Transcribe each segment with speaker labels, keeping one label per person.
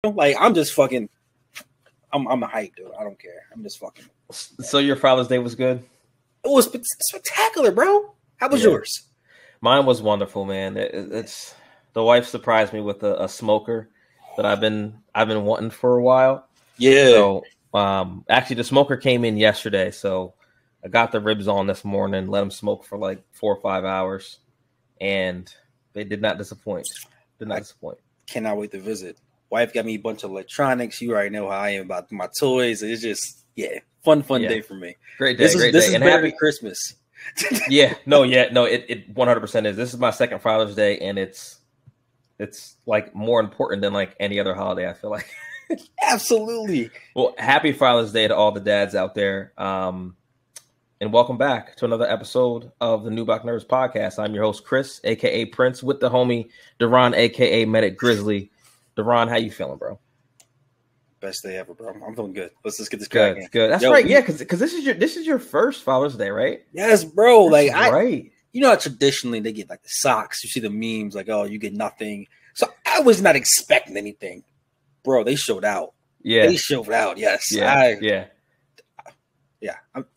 Speaker 1: Like, I'm just fucking. I'm hyped, dude. I don't care. I'm just fucking.
Speaker 2: So your Father's Day was good?
Speaker 1: It was spectacular, bro. How was yours?
Speaker 2: Mine was wonderful, man. It's the wife surprised me with a smoker that I've been wanting for a while.
Speaker 1: Yeah.
Speaker 2: So actually, the smoker came in yesterday, so I got the ribs on this morning. Let them smoke for like 4 or 5 hours, and they did not disappoint.
Speaker 1: Cannot wait to visit. Wife got me a bunch of electronics. You already know how I am about my toys. It's just fun day for me.
Speaker 2: Great day.
Speaker 1: This is
Speaker 2: and
Speaker 1: happy Christmas.
Speaker 2: It 100% is. This is my second Father's Day, and it's like more important than like any other holiday, I feel like.
Speaker 1: Absolutely.
Speaker 2: Well, happy Father's Day to all the dads out there. And welcome back to another episode of the New Block Nerds podcast. I'm your host, Chris, aka Prince, with the homie Darron, aka Medic Grizzly. Darron, how you feeling, bro?
Speaker 1: Best day ever, bro. I'm feeling good. Let's just get this cracking.
Speaker 2: Good. That's right. Yeah, because this is your first Father's Day, right?
Speaker 1: Yes, bro.
Speaker 2: That's right.
Speaker 1: You know how traditionally they get like the socks. You see the memes like, oh, you get nothing. So I was not expecting anything, bro. They showed out.
Speaker 2: Yeah,
Speaker 1: they showed out. Yes.
Speaker 2: Yeah.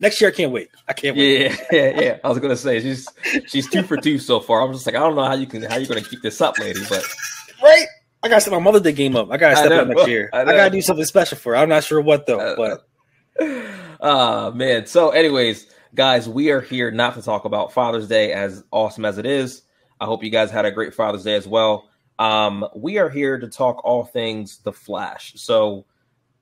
Speaker 1: Next year, I can't wait.
Speaker 2: Yeah. I was gonna say she's 2 for 2 so far. I'm just like, I don't know how you're gonna keep this up, lady. But
Speaker 1: right. I gotta set my Mother's Day game up. I gotta step up next year. I gotta do something special for her. I'm not sure what though, but
Speaker 2: man. So, anyways, guys, we are here not to talk about Father's Day, as awesome as it is. I hope you guys had a great Father's Day as well. We are here to talk all things The Flash. So,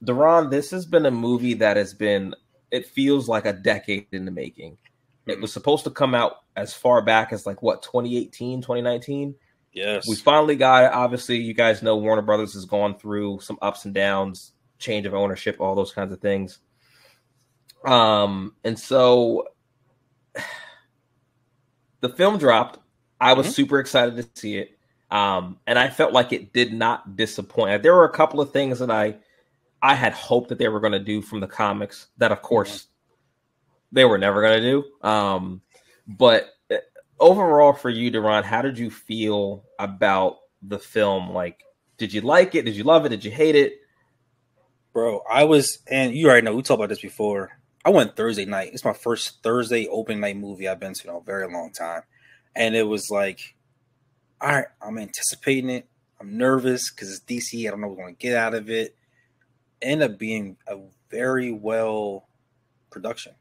Speaker 2: Darron, this has been a movie that it feels like a decade in the making. Mm-hmm. It was supposed to come out as far back as 2018, 2019.
Speaker 1: Yes.
Speaker 2: We finally got it. Obviously, you guys know Warner Brothers has gone through some ups and downs, change of ownership, all those kinds of things. And so the film dropped. I was super excited to see it. And I felt like it did not disappoint. There were a couple of things that I had hoped that they were going to do from the comics that, of course, they were never going to do. But overall, for you, Darron, how did you feel about the film? Like, did you like it? Did you love it? Did you hate it?
Speaker 1: Bro, and you already know, we talked about this before. I went Thursday night. It's my first Thursday open night movie I've been to in a very long time. And it was like, all right, I'm anticipating it. I'm nervous because it's DC. I don't know what we're going to get out of it. Ended up being a very well production.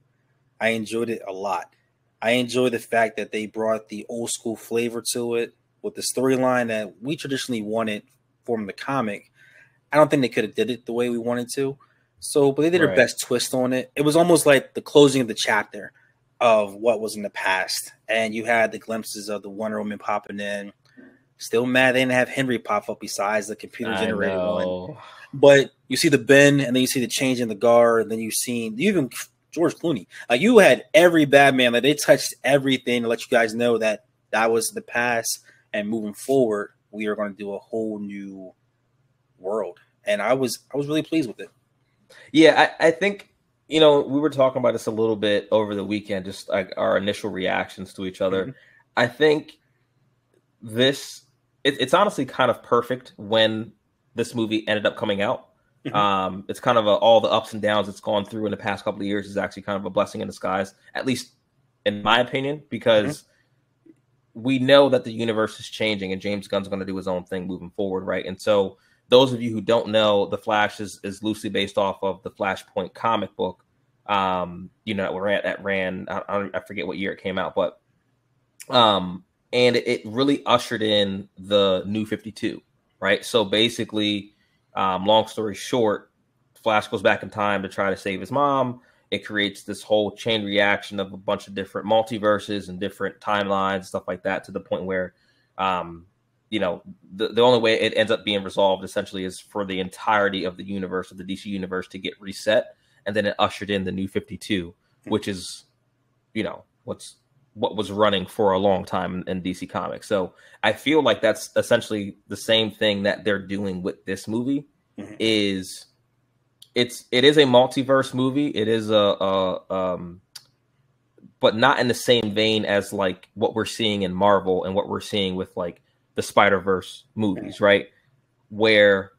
Speaker 1: I enjoyed it a lot. I enjoy the fact that they brought the old school flavor to it with the storyline that we traditionally wanted from the comic. I don't think they could have did it the way we wanted to. But they did their best twist on it. It was almost like the closing of the chapter of what was in the past. And you had the glimpses of the Wonder Woman popping in. Still mad they didn't have Henry pop up besides the computer generated one. But you see the Ben, and then you see the change in the guard, and then you even George Clooney. Like, you had every Batman, like, they touched everything to let you guys know that was the past, and moving forward, we are going to do a whole new world. And I was really pleased with it.
Speaker 2: Yeah, I think, we were talking about this a little bit over the weekend, just like our initial reactions to each other. Mm-hmm. I think it's honestly kind of perfect when this movie ended up coming out. It's kind of all the ups and downs it's gone through in the past couple of years is actually kind of a blessing in disguise, at least in my opinion, because we know that the universe is changing and James Gunn's going to do his own thing moving forward, right? And so those of you who don't know, The Flash is loosely based off of the Flashpoint comic book. That ran, I forget what year it came out, but and it really ushered in the New 52, right? So basically, long story short, Flash goes back in time to try to save his mom. It creates this whole chain reaction of a bunch of different multiverses and different timelines, stuff like that, to the point where, the only way it ends up being resolved essentially is for the entirety of the universe, of the DC universe, to get reset. And then it ushered in the New 52, which is, what was running for a long time in DC Comics. So I feel like that's essentially the same thing that they're doing with this movie. Mm-hmm. It is a multiverse movie. It is but not in the same vein as like what we're seeing in Marvel and what we're seeing with like the Spider-Verse movies, right? Where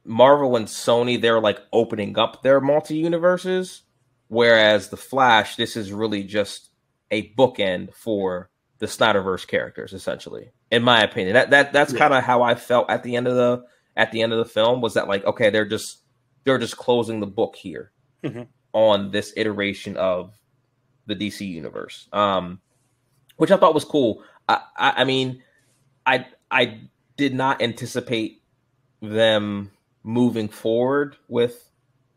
Speaker 2: Marvel and Sony, they're like opening up their multi-universes, whereas the Flash, this is really just a bookend for the Snyderverse characters, essentially. In my opinion, that's kind of how I felt at the end of the film, was that like, okay, they're just closing the book here on this iteration of the DC universe, which I thought was cool. I mean, I did not anticipate them moving forward with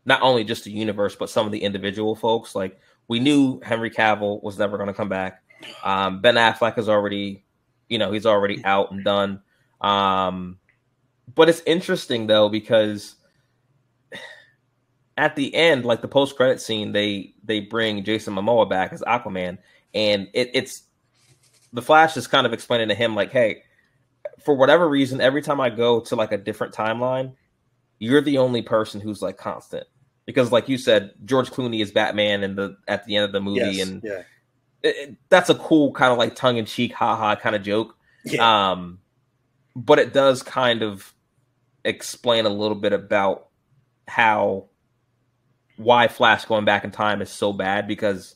Speaker 2: not only just the universe, but some of the individual folks. Like, we knew Henry Cavill was never going to come back. Ben Affleck is already, he's already out and done. But it's interesting though, because at the end, like the post-credit scene, they bring Jason Momoa back as Aquaman, and it's the Flash is kind of explaining to him like, hey, for whatever reason, every time I go to like a different timeline, you're the only person who's like constant. Because like you said, George Clooney is Batman at the end of the movie. Yes, and that's a cool kind of like tongue-in-cheek, haha kind of joke. Yeah. But it does kind of explain a little bit about why Flash going back in time is so bad, because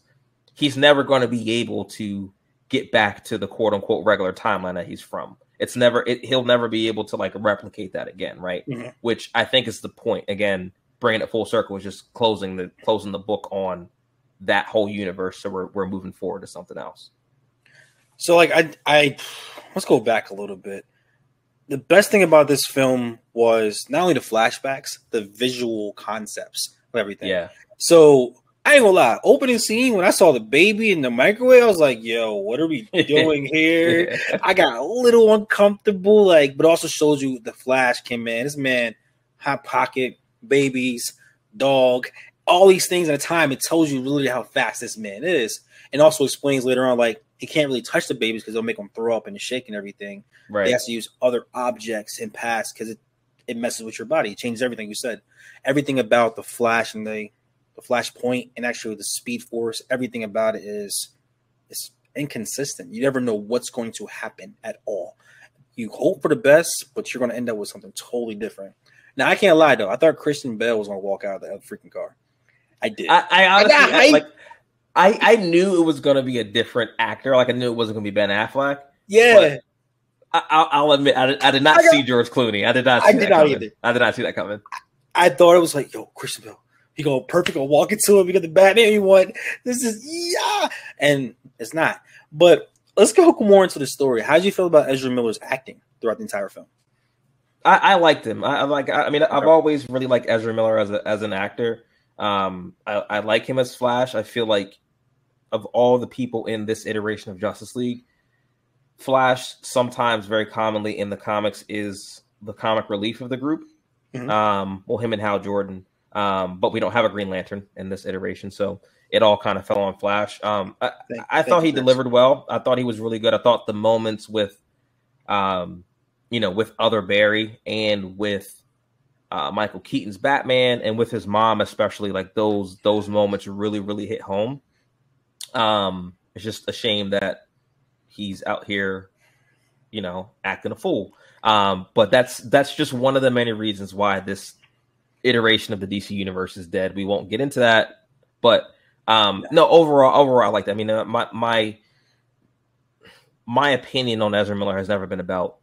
Speaker 2: he's never going to be able to get back to the quote unquote regular timeline that he's from. He'll never be able to like replicate that again. Right. Mm-hmm. Which I think is the point. Again, bringing it full circle is just closing the book on that whole universe. So we're moving forward to something else.
Speaker 1: So like, I let's go back a little bit. The best thing about this film was not only the flashbacks, the visual concepts of everything. Yeah. So I ain't gonna lie, opening scene, when I saw the baby in the microwave, I was like, yo, what are we doing here? I got a little uncomfortable, but also shows you the Flash came in. This man, hot pocket, babies, dog, all these things at a time. It tells you really how fast this man is. And also explains later on, he can't really touch the babies because they'll make them throw up and shake and everything. Right. He has to use other objects and pass because it messes with your body. It changes everything you said. Everything about the Flash and the Flashpoint and actually the Speed Force, everything about it is inconsistent. You never know what's going to happen at all. You hope for the best, but you're going to end up with something totally different. Now, I can't lie, though. I thought Christian Bale was going to walk out of the freaking car. I did.
Speaker 2: I honestly, I knew it was going to be a different actor. I knew it wasn't going to be Ben Affleck.
Speaker 1: Yeah.
Speaker 2: I'll admit, I did not see George Clooney. I did not see that coming.
Speaker 1: I thought it was like, yo, Christian Bale. He go perfect. Go walk into him. You got the Batman you want. This is and it's not. But let's go more into the story. How did you feel about Ezra Miller's acting throughout the entire film?
Speaker 2: I liked him. I've always really liked Ezra Miller as an actor. I like him as Flash. I feel like of all the people in this iteration of Justice League, Flash sometimes very commonly in the comics is the comic relief of the group. Mm-hmm. Him and Hal Jordan. But we don't have a Green Lantern in this iteration, so it all kind of fell on Flash. I thought he delivered well. I thought he was really good. I thought the moments with, with Other Barry and with Michael Keaton's Batman and with his mom, especially, like those moments really, really hit home. It's just a shame that he's out here, acting a fool. But that's just one of the many reasons why this iteration of the DC universe is dead. We won't get into that, but no, overall, I like that. I mean, my opinion on Ezra Miller has never been about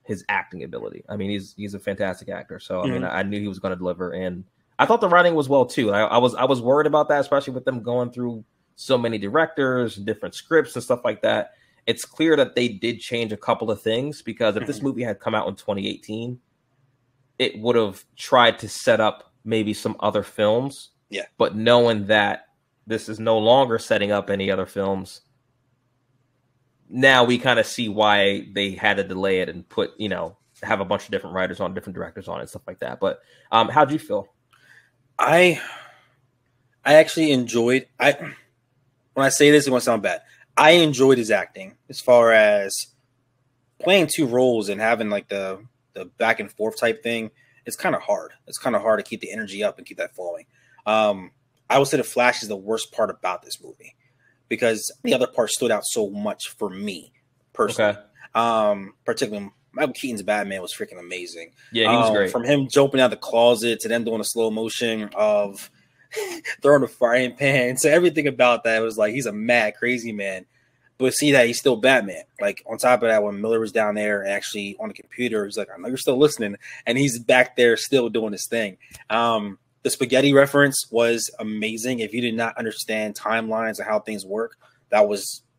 Speaker 2: his acting ability. I mean, he's a fantastic actor. So, I mean, I knew he was going to deliver, and I thought the writing was well too. I was worried about that, especially with them going through so many directors and different scripts and stuff like that. It's clear that they did change a couple of things, because if this movie had come out in 2018, it would have tried to set up maybe some other films. Yeah. But knowing that this is no longer setting up any other films, now we kind of see why they had to delay it and put, have a bunch of different writers on, different directors on it, stuff like that. But how'd you feel?
Speaker 1: I actually enjoyed, when I say this, it won't sound bad. I enjoyed his acting as far as playing two roles and having like the back and forth type thing. It's kind of hard. It's kind of hard to keep the energy up and keep that flowing. I would say the Flash is the worst part about this movie, because the other part stood out so much for me personally. Okay. Particularly Michael Keaton's Batman was freaking amazing.
Speaker 2: Yeah, he was great.
Speaker 1: From him jumping out the closet to them doing a slow motion of throwing a frying pan. So everything about that was like, he's a mad, crazy man. But see that he's still Batman. Like, on top of that, when Miller was down there and actually on the computer, he's like, I know you're still listening. And he's back there still doing his thing. The spaghetti reference was amazing. If you did not understand timelines and how things work,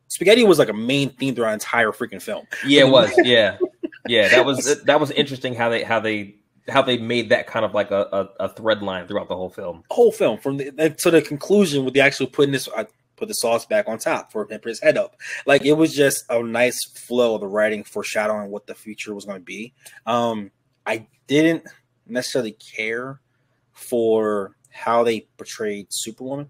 Speaker 1: spaghetti was like a main theme throughout the entire freaking film.
Speaker 2: Yeah, it was. Yeah. Yeah, that was interesting how they made that kind of like a thread line throughout the whole film.
Speaker 1: Whole film from to the conclusion with the actual putting this put the sauce back on top for him to put his head up. Like, it was just a nice flow of the writing foreshadowing what the future was going to be. I didn't necessarily care for how they portrayed Superwoman.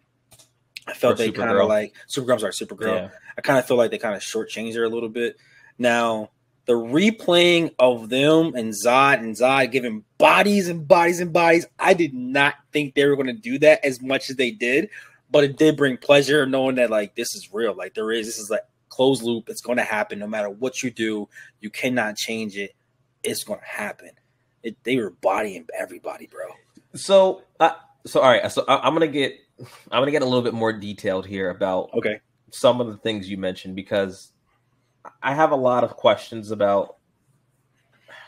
Speaker 1: I felt they kind of like Supergirl. Yeah. I kind of feel like they kind of shortchanged her a little bit. Now, the replaying of them and Zod giving bodies and bodies and bodies, I did not think they were going to do that as much as they did, but it did bring pleasure knowing that, like, this is real. Like, this is like closed loop. It's going to happen no matter what you do. You cannot change it. It's going to happen. They were bodying everybody, bro.
Speaker 2: So all right. So I'm gonna get a little bit more detailed here about some of the things you mentioned, because I have a lot of questions about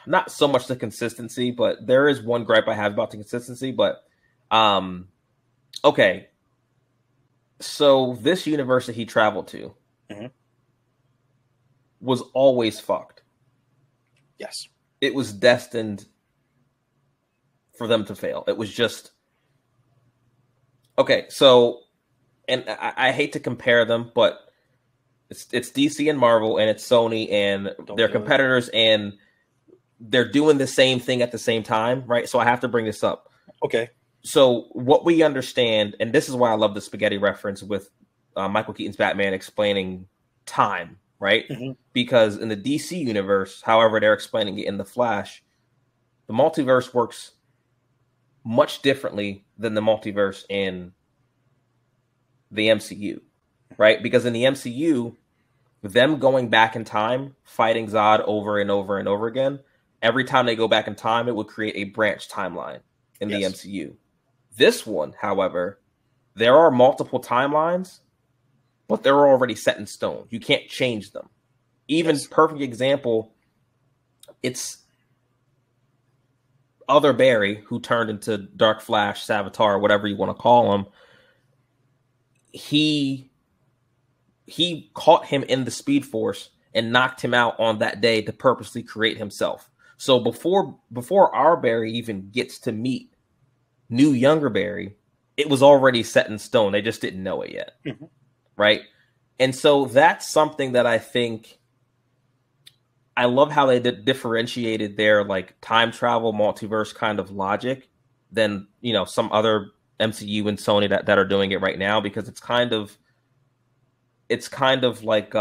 Speaker 2: not so much the consistency, but there is one gripe I have about the consistency. But okay, so this universe that he traveled to was always fucked.
Speaker 1: Yes,
Speaker 2: it was destined for them to fail. It was just okay. So, and I hate to compare them, but it's DC and Marvel, and it's Sony, and they're competitors, and they're doing the same thing at the same time, right? So I have to bring this up.
Speaker 1: Okay.
Speaker 2: So what we understand, and this is why I love the spaghetti reference with Michael Keaton's Batman explaining time, right? Because in the DC universe, however they're explaining it in the Flash, the multiverse works much differently than the multiverse in the MCU, right? Because in the MCU, them going back in time, fighting Zod over and over and over again, every time they go back in time, it would create a branch timeline in the MCU. This one, however, there are multiple timelines, but they're already set in stone. You can't change them. Even perfect example, it's other Barry, who turned into Dark Flash, Savitar, whatever you want to call him. He caught him in the Speed Force and knocked him out on that day to purposely create himself. So before our Barry even gets to meet new younger Barry, it was already set in stone. They just didn't know it yet. Right? And so that's something that I think I love how they differentiated their like time travel multiverse kind of logic than, you know, some other MCU and Sony that are doing it right now, because it's kind of like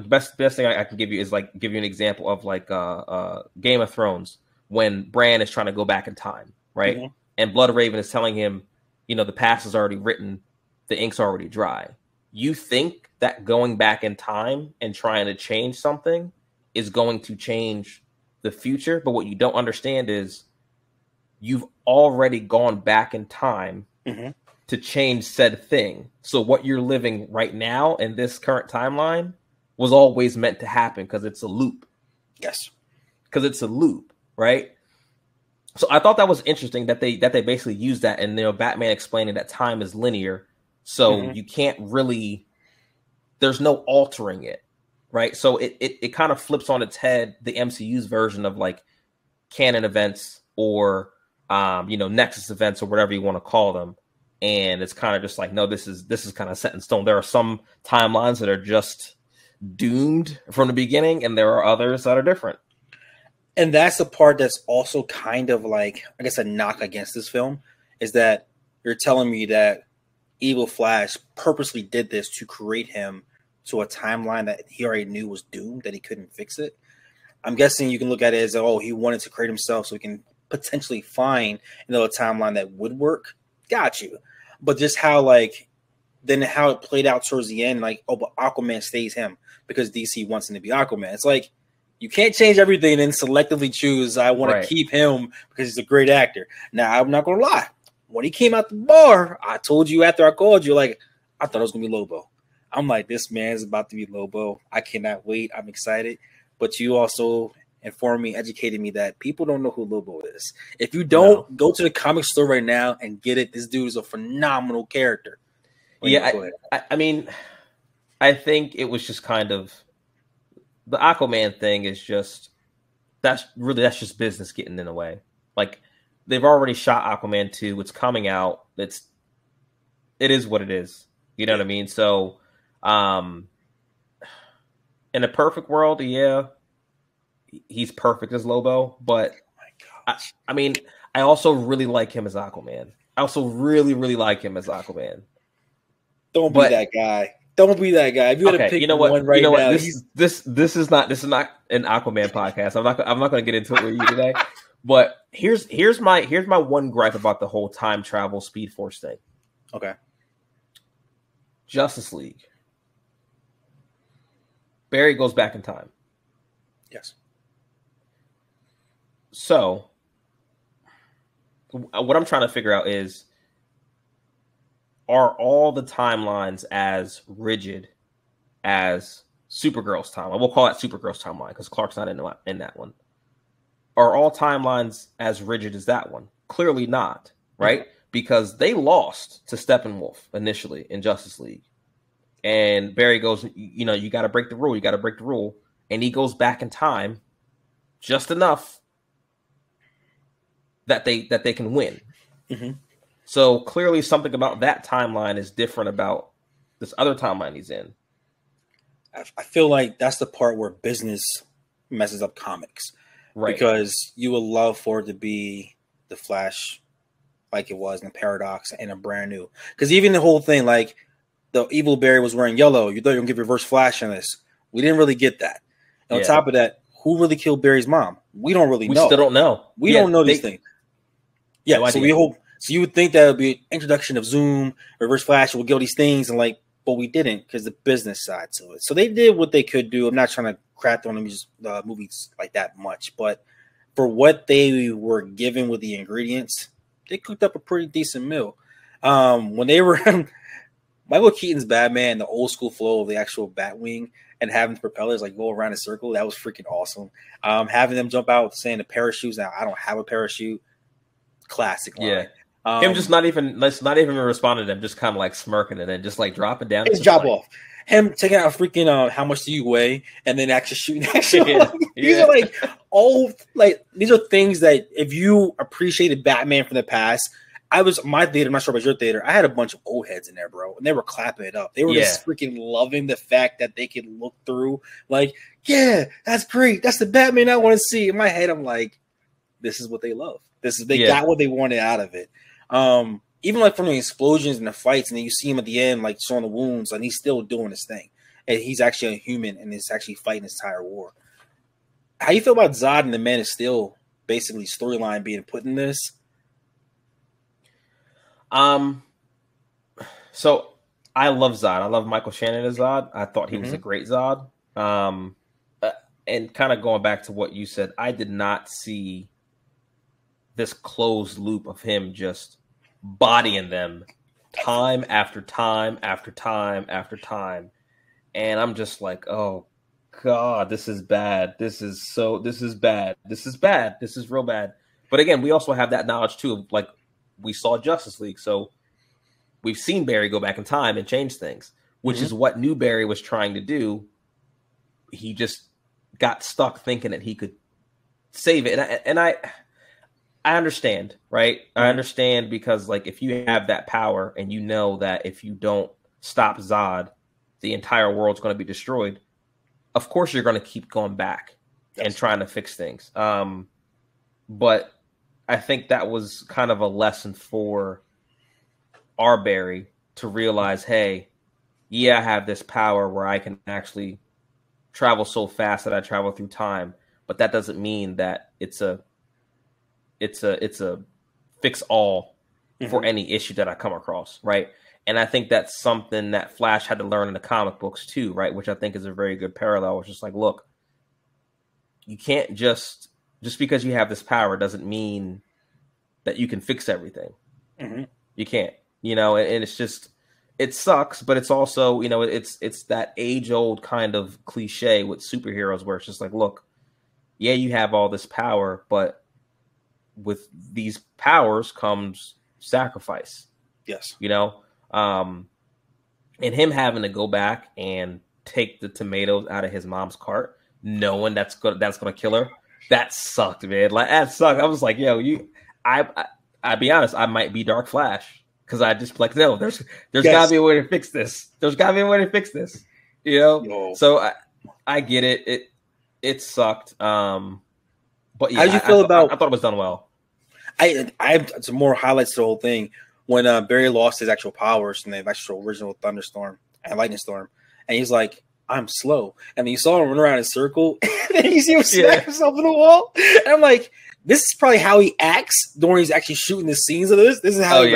Speaker 2: best thing I can give you is like give you an example of like Game of Thrones, when Bran is trying to go back in time, right? And Blood Raven is telling him, you know, the past is already written, the ink's already dry. You think that going back in time and trying to change something is going to change the future, but what you don't understand is you've already gone back in time to change said thing. So what you're living right now in this current timeline was always meant to happen, because it's a loop.
Speaker 1: Yes.
Speaker 2: Because it's a loop, right? So I thought that was interesting that they basically used that, and, you know, Batman explaining that time is linear, so you can't really, there's no altering it, right? So it kind of flips on its head the MCU's version of like canon events or you know, Nexus events or whatever you want to call them. And it's kind of just like, no, this is kind of set in stone. There are some timelines that are just doomed from the beginning, and there are others that are different.
Speaker 1: And that's the part that's also kind of like, I guess, a knock against this film, is that you're telling me that Evil Flash purposely did this to create him to a timeline that he already knew was doomed, that he couldn't fix it. I'm guessing you can look at it as, oh, he wanted to create himself so he can potentially find, you know, a timeline that would work. Got you. But just how, like, then how it played out towards the end, like, oh, but Aquaman stays him because DC wants him to be Aquaman. It's like, You can't change everything and then selectively choose, I want to keep him because he's a great actor. Now, I'm not going to lie. When he came out the bar, I told you after I called you, like, I thought it was going to be Lobo. I'm like, this man's about to be Lobo. I cannot wait. I'm excited. But you also informed me, educated me that people don't know who Lobo is. If you don't, go to the comic store right now and get it. This dude is a phenomenal character.
Speaker 2: I mean, I think it was just kind of the Aquaman thing is just that's just business getting in the way. Like they've already shot Aquaman 2. It's coming out. It is what it is. You know what I mean? So, in a perfect world, yeah, he's perfect as Lobo. But I mean, I also really like him as Aquaman.
Speaker 1: Don't be that guy. Don't be that guy. If you had to pick one right now,
Speaker 2: this is not an Aquaman podcast. I'm not going to get into it with you today. But here's my one gripe about the whole time travel Speed Force thing.
Speaker 1: Okay.
Speaker 2: Justice League. Barry goes back in time.
Speaker 1: Yes.
Speaker 2: So, what I'm trying to figure out is, are all the timelines as rigid as Supergirl's timeline? We'll call that Supergirl's timeline because Clark's not in that one. Are all timelines as rigid as that one? Clearly not, right? Mm-hmm. Because they lost to Steppenwolf initially in Justice League. And Barry goes, you got to break the rule. And he goes back in time just enough that they can win.
Speaker 1: Mm-hmm.
Speaker 2: So clearly something about that timeline is different about this other timeline he's in.
Speaker 1: I feel like that's the part where business messes up comics.
Speaker 2: Right.
Speaker 1: Because you would love for it to be the Flash like it was in the Paradox and a brand new. Because even the whole thing, like the evil Barry was wearing yellow, you thought you were going to give Reverse Flash in this. We didn't really get that. And on top of that, who really killed Barry's mom? We don't really know.
Speaker 2: We still don't know.
Speaker 1: We don't know these things. Yeah, no, so we hope. So you would think that would be an introduction of Zoom, Reverse Flash, would get all these things, and but we didn't because the business side to it. So they did what they could do. I'm not trying to crap on movies like that much, but for what they were given with the ingredients, they cooked up a pretty decent meal. When they were Michael Keaton's Batman, the old school flow of the actual Batwing and having the propellers go around in a circle, that was freaking awesome. Having them jump out saying the parachutes. Now I don't have a parachute. Classic line.
Speaker 2: Yeah. Him just not even responding to them, just kind of smirking and then just dropping down.
Speaker 1: His drop off. Him taking out a freaking how much do you weigh, and then actually shooting that shit. These are these are things that if you appreciated Batman from the past, my theater, I'm not sure about your theater, I had a bunch of old heads in there, bro, and they were clapping it up. They were just freaking loving the fact that they could look through, yeah, that's great. That's the Batman I want to see. In my head, I'm like, this is what they love. They got what they wanted out of it. Even from the explosions and the fights, and then you see him at the end, showing the wounds, and he's still doing his thing. And he's actually a human, and is actually fighting this entire war. How you feel about Zod and the Man of Steel, basically storyline being put in this?
Speaker 2: So I love Zod. I love Michael Shannon as Zod. I thought he was a great Zod. And kind of going back to what you said, I did not see this closed loop of him just bodying them time after time after time after time. And I'm just like, oh God, this is bad. This is bad. This is bad. This is real bad. But again, we also have that knowledge too. We saw Justice League. So we've seen Barry go back in time and change things, which is what New Barry was trying to do. He just got stuck thinking that he could save it. And I understand, right? I understand because if you have that power and you know that if you don't stop Zod, the entire world's going to be destroyed. Of course, you're going to keep going back and trying to fix things. But I think that was kind of a lesson for our Barry to realize, hey, I have this power where I can actually travel so fast that I travel through time, but that doesn't mean that it's a fix all for any issue that I come across, right? And I think that's something that Flash had to learn in the comic books too, right? Which I think is a very good parallel. It's just look, you can't just because you have this power doesn't mean that you can fix everything.
Speaker 1: Mm-hmm.
Speaker 2: You can't, and it's just, it sucks, but it's also, it's that age-old kind of cliche with superheroes where it's just like, look, yeah, you have all this power, but with these powers comes sacrifice.
Speaker 1: Yes.
Speaker 2: And him having to go back and take the tomatoes out of his mom's cart, knowing that's gonna kill her, that sucked, man. Like, that sucked. I was like, yo, I'll be honest, I might be Dark Flash. Because I just like, no, there's gotta be a way to fix this. There's gotta be a way to fix this.
Speaker 1: Yo.
Speaker 2: So I get it. It sucked. But yeah,
Speaker 1: how'd you feel about?
Speaker 2: I thought it was done well.
Speaker 1: I have some more highlights to the whole thing when Barry lost his actual powers in the actual original thunderstorm and lightning storm, and he's like, "I'm slow," and then you saw him run around in a circle, and then you see him smack himself in the wall, and I'm like, this is probably how he acts during he's actually shooting the scenes of this. This is how he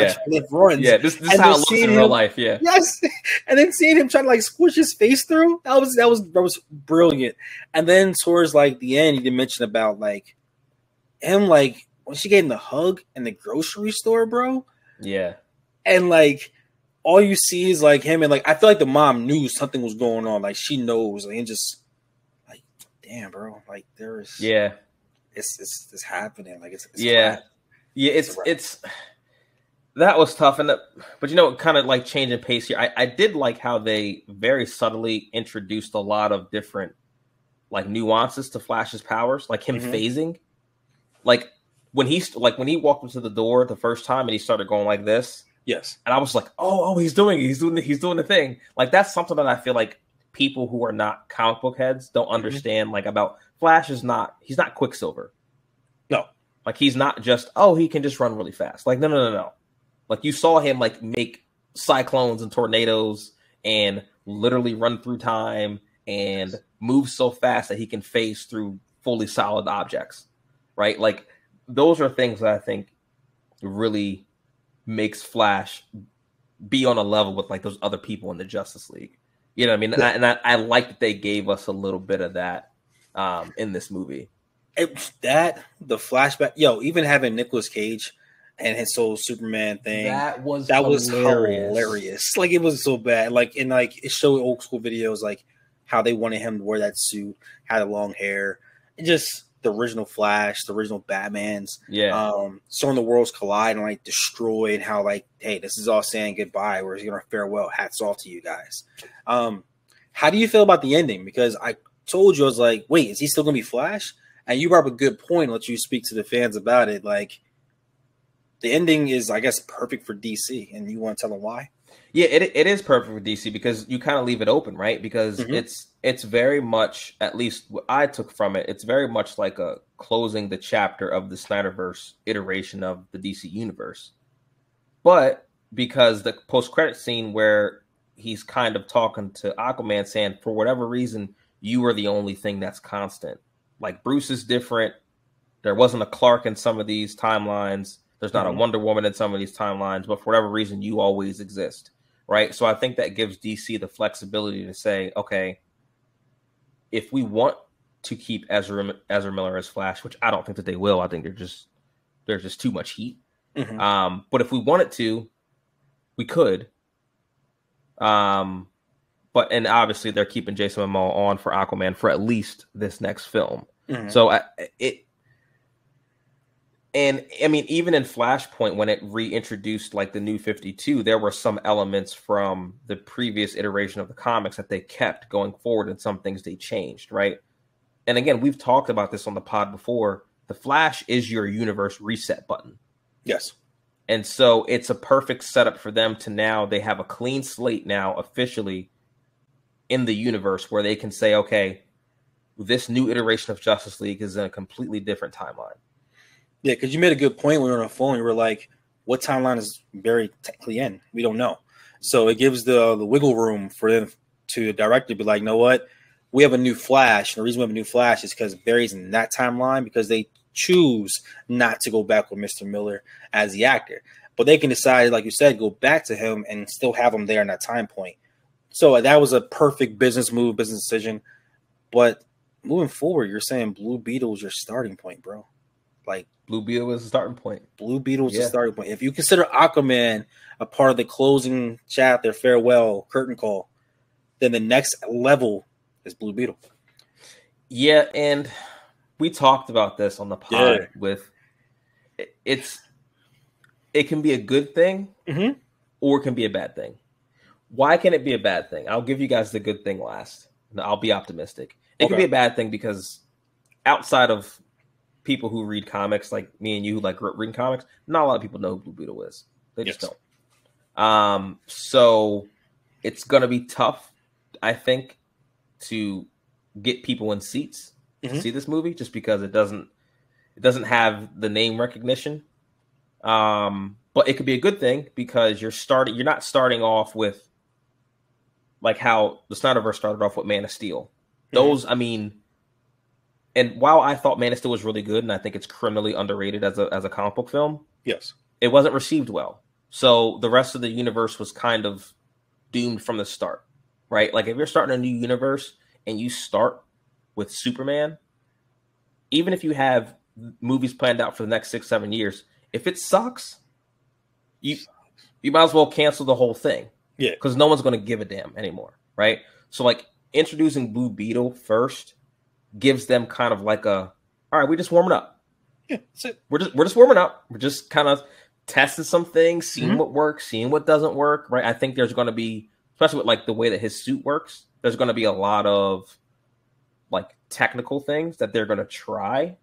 Speaker 1: runs.
Speaker 2: Yeah, this is how it looks in real life. Yeah.
Speaker 1: Yes. And then seeing him trying to like squish his face through, that was brilliant. And then towards like the end, you did mention about like him like when she gave him the hug in the grocery store, bro.
Speaker 2: Yeah.
Speaker 1: And like all you see is like him and like I feel like the mom knew something was going on. Like she knows, like, and just like, damn, bro. Like there is It's happening. Like it's that was tough, but kind of like changing pace here. I did like how they very subtly introduced a lot of different like nuances to Flash's powers, like him phasing, like when he walked into the door the first time and he started going like this. Yes,
Speaker 2: and I was like, oh, he's doing the thing. Like that's something that I feel like people who are not comic book heads don't understand. Like about Flash he's not Quicksilver. No. Like he's not just, he can just run really fast. Like, no. Like you saw him like make cyclones and tornadoes and literally run through time and move so fast that he can phase through fully solid objects. Right? Like those are things that I think really makes Flash be on a level with like those other people in the Justice League. You know what I mean? Yeah. I like that they gave us a little bit of that in this movie.
Speaker 1: The flashback, even having Nicolas Cage and his whole Superman thing, that was hilarious. Like it was so bad. Like and like it showed old school videos, like how they wanted him to wear that suit, had the long hair, and just the original Flash, the original Batman's, showing the worlds collide and like destroy, and how like, hey, this is all saying goodbye. We're gonna farewell. Hats off to you guys. How do you feel about the ending? Because I told you, I was like, wait, is he still gonna be Flash? And you brought up a good point. Let you speak to the fans about it. Like the ending is, I guess, perfect for DC, and you want to tell them why?
Speaker 2: Yeah, it is perfect for DC because you kind of leave it open, right? Because it's very much, at least what I took from it, it's very much like a closing the chapter of the Snyderverse iteration of the DC universe. But because the post-credit scene where he's kind of talking to Aquaman saying, for whatever reason, you are the only thing that's constant. Like Bruce is different. There wasn't a Clark in some of these timelines. There's not a Wonder Woman in some of these timelines, but for whatever reason, you always exist, right? So I think that gives DC the flexibility to say, okay, if we want to keep Ezra Miller as Flash, which I don't think that they will. I think there's just too much heat. But if we wanted to, we could. And obviously they're keeping Jason Momoa on for Aquaman for at least this next film. So even in Flashpoint, when it reintroduced like the New 52, there were some elements from the previous iteration of the comics that they kept going forward, and some things they changed, right? And again, we've talked about this on the pod before. The Flash is your universe reset button.
Speaker 1: Yes.
Speaker 2: And so it's a perfect setup for them to now, they have a clean slate now officially in the universe where they can say, okay, this new iteration of Justice League is in a completely different timeline.
Speaker 1: Yeah, because you made a good point when we were on the phone. You were like, what timeline is Barry technically in? We don't know. So it gives the wiggle room for them to the director be like, you know what? We have a new Flash. And the reason we have a new Flash is because Barry's in that timeline because they choose not to go back with Mr. Miller as the actor. But they can decide, like you said, go back to him and still have him there in that time point. So that was a perfect business move, business decision. But moving forward, you're saying Blue Beetle is your starting point, bro. Like
Speaker 2: Blue Beetle was the starting point.
Speaker 1: Blue Beetle is the starting point. If you consider Aquaman a part of the closing chapter, farewell, curtain call, then the next level is Blue Beetle.
Speaker 2: Yeah, and we talked about this on the pod with it can be a good thing or it can be a bad thing. Why can it be a bad thing? I'll give you guys the good thing last. I'll be optimistic. It can be a bad thing because outside of people who read comics like me and you who like reading comics, not a lot of people know who Blue Beetle is. They just don't. So it's going to be tough, I think, to get people in seats to see this movie just because it doesn't have the name recognition. But it could be a good thing because you're not starting off with like how the Snyderverse started off with Man of Steel. Those, I mean, and while I thought Man of Steel was really good, and I think it's criminally underrated as a comic book film,
Speaker 1: yes,
Speaker 2: it wasn't received well. So the rest of the universe was kind of doomed from the start, right? Like if you're starting a new universe and you start with Superman, even if you have movies planned out for the next 6-7 years, if it sucks, you might as well cancel the whole thing.
Speaker 1: Yeah,
Speaker 2: because no one's going to give a damn anymore, right? So like introducing Blue Beetle first gives them kind of like all right, we're just warming up.
Speaker 1: Yeah, that's it.
Speaker 2: We're just warming up. We're just kind of testing some things, seeing what works, seeing what doesn't work, right? I think there's going to be, especially with like the way that his suit works, there's going to be a lot of like technical things that they're going to try,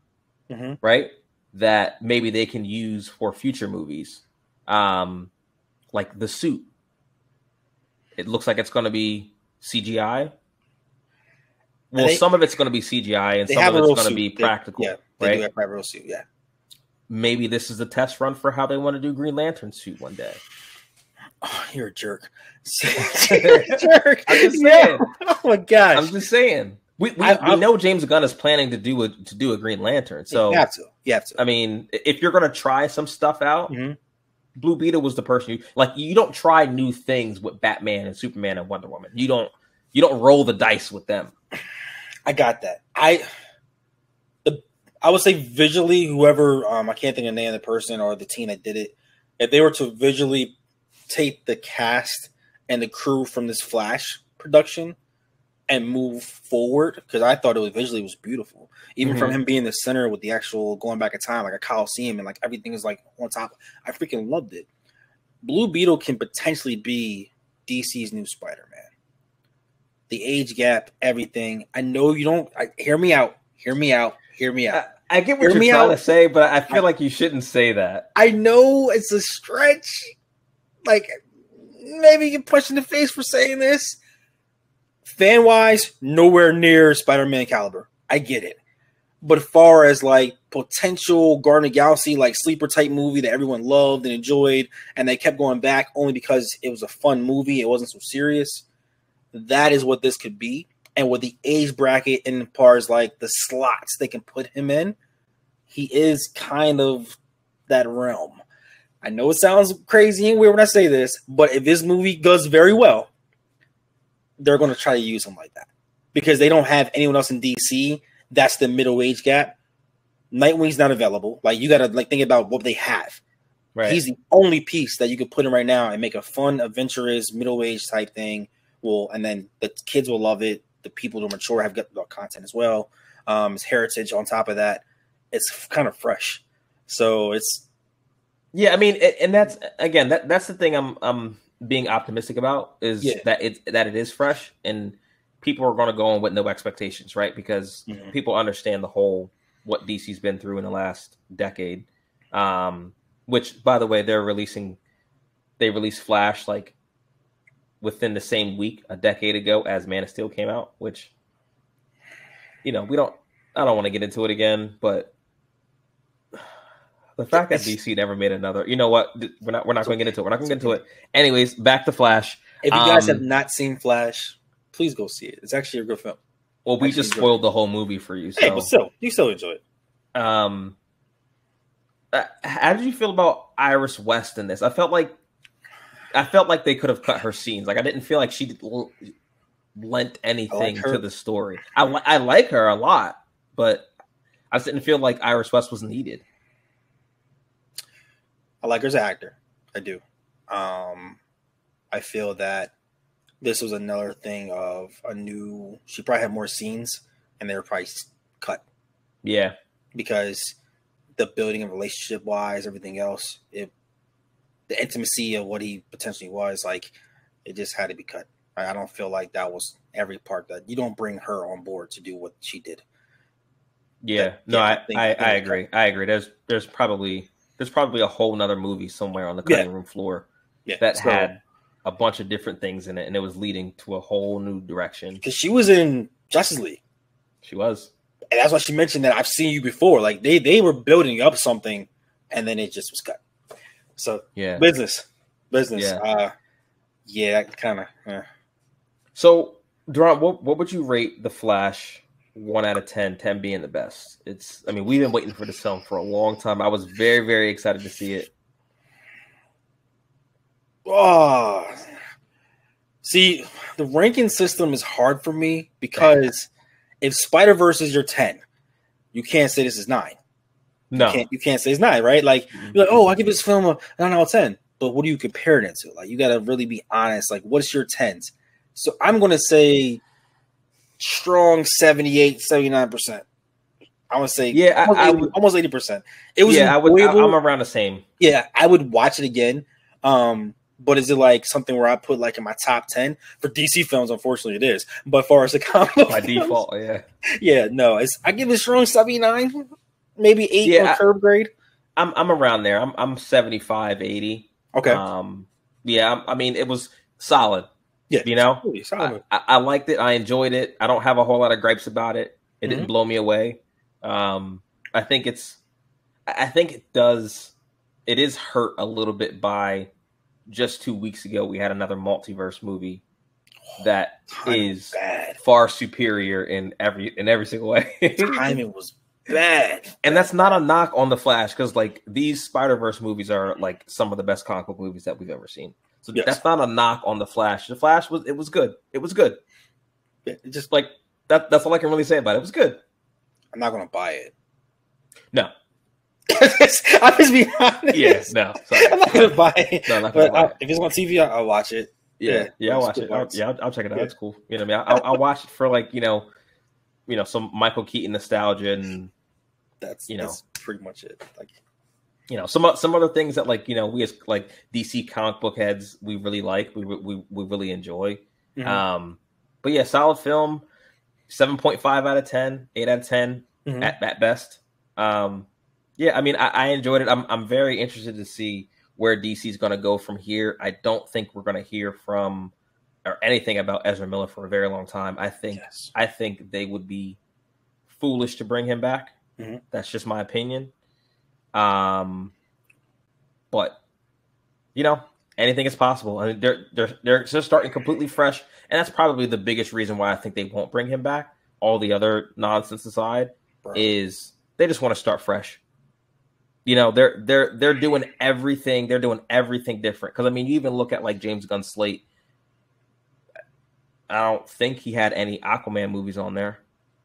Speaker 2: right? That maybe they can use for future movies. Like the suit. It looks like it's going to be CGI. Well, some of it's going to be CGI, and some of it's going to be practical.
Speaker 1: They do have a real suit, yeah.
Speaker 2: Maybe this is a test run for how they want to do Green Lantern suit one day.
Speaker 1: Oh, you're a jerk. Jerk.
Speaker 2: I'm just saying.
Speaker 1: Oh my gosh.
Speaker 2: I'm just saying. We know James Gunn is planning to do a Green Lantern. So
Speaker 1: you have to.
Speaker 2: I mean, if you're going to try some stuff out, Blue Beetle was the person you don't try new things with Batman and Superman and Wonder Woman. You don't roll the dice with them.
Speaker 1: I got that. I would say visually, whoever I can't think of the name of the person or the team that did it, if they were to visually take the cast and the crew from this Flash production and move forward, because I thought it was beautiful. Even from him being the center with the actual going back in time, like a Coliseum, and like everything is like on top. I freaking loved it. Blue Beetle can potentially be DC's new Spider-Man. The age gap, everything. I know you don't. Hear me out.
Speaker 2: I get what you're trying to say, but I feel like you shouldn't say that.
Speaker 1: I know it's a stretch. Like, maybe you get punched in the face for saying this. Fan-wise, nowhere near Spider-Man caliber. I get it. But as far as, like, potential Guardian of the Galaxy, like, sleeper-type movie that everyone loved and enjoyed, and they kept going back only because it was a fun movie, it wasn't so serious, that is what this could be. And with the age bracket and as far as, like, the slots they can put him in, he is kind of that realm. I know it sounds crazy and weird when I say this, but if this movie does very well, they're going to try to use him like that. Because they don't have anyone else in DC. That's the middle age gap. Nightwing's not available. Like, you got to like think about what they have. Right. He's the only piece that you could put in right now and make a fun, adventurous, middle age type thing. Well, and then the kids will love it. The people who are mature have got content as well. His heritage on top of that. It's kind of fresh. So it's.
Speaker 2: Yeah, I mean, and that's again, that's the thing I'm being optimistic about is that it is fresh and people are going to go in with no expectations, right? Because people understand the whole what DC's been through in the last decade. Which, by the way, they released Flash like within the same week a decade ago as Man of Steel came out. Which, I don't want to get into it again, but the fact that DC never made another, you know what? We're not going to get into it. We're not going to get into it. Anyways, back to Flash.
Speaker 1: If you guys have not seen Flash, please go see it. It's actually a good film.
Speaker 2: Well, we just spoiled the whole movie for you. So.
Speaker 1: Hey, but still, you still enjoy it.
Speaker 2: How did you feel about Iris West in this? I felt like they could have cut her scenes. Like I didn't feel like she lent anything to the story. I like her a lot, but I just didn't feel like Iris West was needed.
Speaker 1: I like her as an actor. I do. I feel that this was another thing of she probably had more scenes and they were probably cut.
Speaker 2: Yeah.
Speaker 1: Because the building of relationship wise, everything else, the intimacy of what he potentially was, like, it just had to be cut. I don't feel like that was every part that you don't bring her on board to do what she did.
Speaker 2: Yeah. I agree. I agree. There's probably a whole nother movie somewhere on the cutting room floor that had a bunch of different things in it, and it was leading to a whole new direction.
Speaker 1: Because she was in Justice League.
Speaker 2: She was.
Speaker 1: And that's why she mentioned that I've seen you before. Like, they were building up something, and then it just was cut. So, business. Yeah, kind of. So,
Speaker 2: Darron, what would you rate The Flash 1 out of 10, 10 being the best? We've been waiting for this film for a long time. I was very, very excited to see it.
Speaker 1: Oh, see, the ranking system is hard for me because if Spider-Verse is your 10, you can't say this is 9.
Speaker 2: No.
Speaker 1: You can't say it's 9, right? Like, you're like, oh, I give this film a 9 out of 10. But what are you comparing it to? Like, you got to really be honest. Like, what's your 10s? So I'm going to say strong 78, 79%. I would say almost 80%. It was
Speaker 2: I'm around the same.
Speaker 1: Yeah, I would watch it again. But is it like something where I put like in my top 10 for DC films? Unfortunately, it is. But as far as the comic
Speaker 2: by default,
Speaker 1: no, I give it a strong 79, maybe 8 on curve grade.
Speaker 2: I'm around there. I'm 75, 80.
Speaker 1: Okay.
Speaker 2: It was solid.
Speaker 1: Yeah,
Speaker 2: you know,
Speaker 1: really solid.
Speaker 2: I liked it. I enjoyed it. I don't have a whole lot of gripes about it. It didn't blow me away. I think it is hurt a little bit by just 2 weeks ago we had another multiverse movie that is far superior in every single way.
Speaker 1: Timing was bad.
Speaker 2: And that's not a knock on The Flash, because like these Spider-Verse movies are like some of the best comic book movies that we've ever seen. So that's not a knock on The Flash. The Flash was good. It was good.
Speaker 1: Yeah, it just
Speaker 2: like that's all I can really say about it. It was good.
Speaker 1: I'm not gonna buy it.
Speaker 2: No.
Speaker 1: I'm just being honest.
Speaker 2: Yeah, no. Sorry.
Speaker 1: I'm not gonna buy it.
Speaker 2: No, I'm not gonna buy it.
Speaker 1: If it's on TV, I'll watch it.
Speaker 2: Yeah, I'll watch it. I'll check it out. It's cool. You know what I mean? I'll watch it for like, some Michael Keaton nostalgia, and
Speaker 1: that's pretty much it. Like,
Speaker 2: some other things that we as like DC comic book heads we really like, we really enjoy.
Speaker 1: Mm-hmm.
Speaker 2: But yeah, solid film. 7.5 out of 10, 8 out of 10 at best. I enjoyed it. I'm very interested to see where DC's going to go from here. I don't think we're going to hear from or anything about Ezra Miller for a very long time. I think they would be foolish to bring him back. Mm-hmm. That's just my opinion. But anything is possible. I mean, they're just starting completely fresh, and that's probably the biggest reason why I think they won't bring him back. All the other nonsense aside, is they just want to start fresh. They're doing everything. They're doing everything different. Because you even look at like James Gunn's slate. I don't think he had any Aquaman movies on there.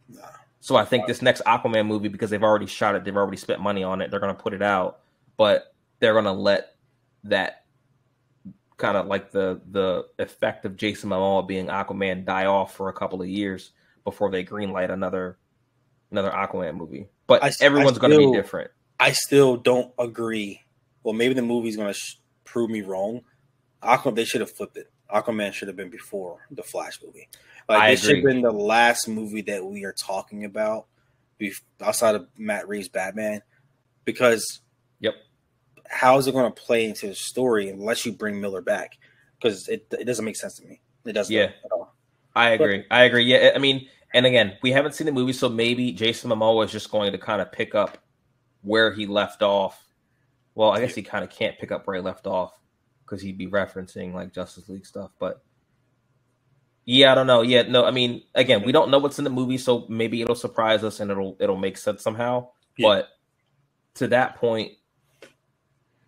Speaker 1: No.
Speaker 2: So I think this next Aquaman movie, because they've already shot it, they've already spent money on it, they're going to put it out, but they're going to let that kind of like the effect of Jason Momoa being Aquaman die off for a couple of years before they greenlight another Aquaman movie. But everyone's going to be different.
Speaker 1: I still don't agree. Well, maybe the movie's going to prove me wrong. They should have flipped it. Aquaman should have been before the Flash movie. This should have been the last movie that we are talking about outside of Matt Reeves' Batman. Because how is it going to play into the story unless you bring Miller back? Because it doesn't make sense to me. It doesn't at all.
Speaker 2: I agree. Yeah, and again, we haven't seen the movie, so maybe Jason Momoa is just going to kind of pick up where he left off. Well, I guess he kind of can't pick up where he left off because he'd be referencing like Justice League stuff. But yeah, I don't know. Yeah, no, again, we don't know what's in the movie, so maybe it'll surprise us and it'll make sense somehow. Yeah. But to that point,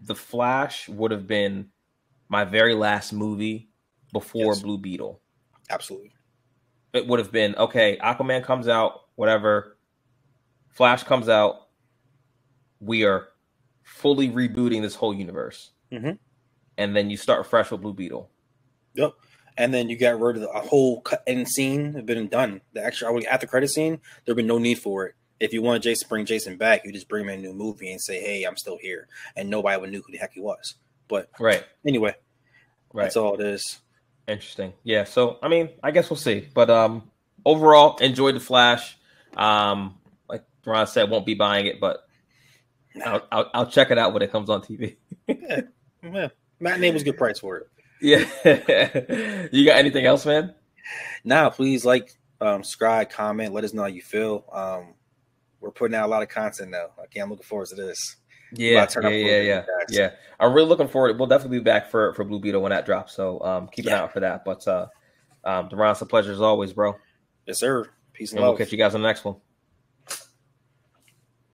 Speaker 2: The Flash would have been my very last movie before Blue Beetle.
Speaker 1: Absolutely.
Speaker 2: it would have been, okay, Aquaman comes out, whatever, Flash comes out, we are fully rebooting this whole universe.
Speaker 1: Mm-hmm.
Speaker 2: And then you start fresh with Blue Beetle.
Speaker 1: Yep. And then you got rid of a whole cut end scene. Had been done. The actual after credit scene, there'd been no need for it. If you want Jason, bring Jason back, you just bring him in a new movie and say, "Hey, I'm still here," and nobody would knew who the heck he was. But anyway, that's all it is.
Speaker 2: Interesting. Yeah. So I mean, I guess we'll see. But overall, enjoyed the Flash. Like Ron said, won't be buying it, but I'll check it out when it comes on TV.
Speaker 1: yeah. Matinee was a good price for it.
Speaker 2: Yeah. You got anything else, man?
Speaker 1: Nah, please subscribe, comment, let us know how you feel. We're putting out a lot of content now. I'm looking forward to this.
Speaker 2: Yeah. I'm really looking forward. We'll definitely be back for Blue Beetle when that drops. So keep an eye out for that. But Darron, it's a pleasure as always, bro.
Speaker 1: Yes, sir. Peace and
Speaker 2: love.
Speaker 1: We'll
Speaker 2: catch you guys on the next one.